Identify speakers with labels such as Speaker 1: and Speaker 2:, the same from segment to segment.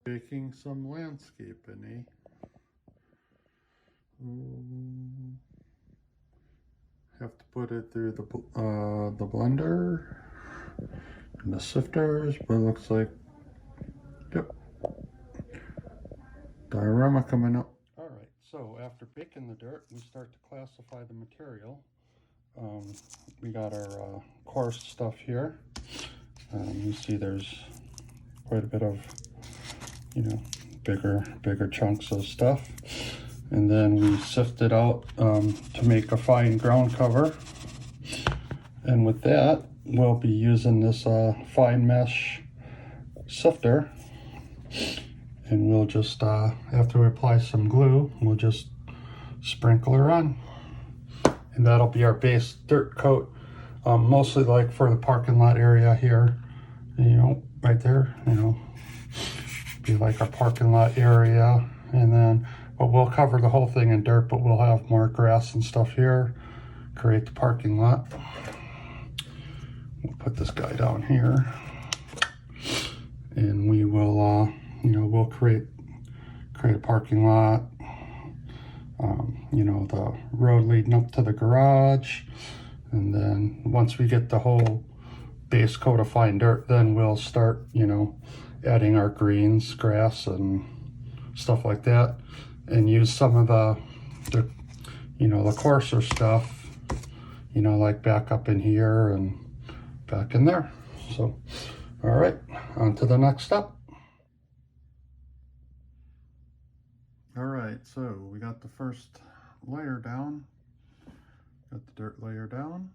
Speaker 1: Making some landscaping, have to put it through the blender and the sifters, but it looks like, yep, diorama coming up. All right, so after baking the dirt, we start to classify the material. We got our coarse stuff here. You see there's quite a bit of, you know, bigger chunks of stuff. And then we sift it out to make a fine ground cover. And with that, we'll be using this fine mesh sifter. And we'll just, after we apply some glue, we'll just sprinkle her on. And that'll be our base dirt coat, mostly like for the parking lot area here, you know, right there, you know, be like our parking lot area. And then, but we'll cover the whole thing in dirt, but we'll have more grass and stuff here, create the parking lot. We'll put this guy down here, and we will, you know, we'll create a parking lot. You know, the road leading up to the garage, and then once we get the whole base coat of fine dirt, then we'll start, you know, adding our greens, grass, and stuff like that, and use some of the you know, the coarser stuff, you know, like back up in here and back in there. So, all right, on to the next step. All right, so we got the first layer down, got the dirt layer down.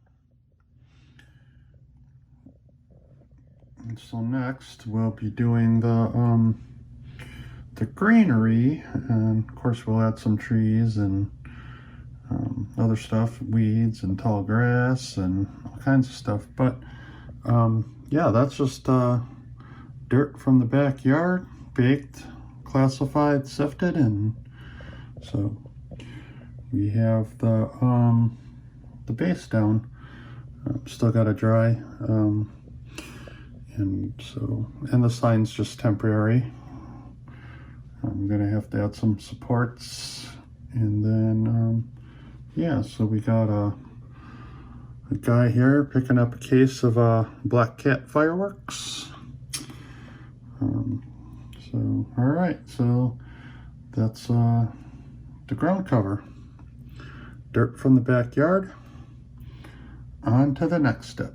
Speaker 1: And so next we'll be doing the greenery, and of course we'll add some trees and other stuff, weeds and tall grass and all kinds of stuff. But yeah, that's just dirt from the backyard, baked, classified, sifted, and so we have the base down. Still got to dry, and the sign's just temporary. I'm gonna have to add some supports, and then yeah, so we got a guy here picking up a case of Black Cat fireworks. So all right, so that's the ground cover. Dirt from the backyard. On to the next step.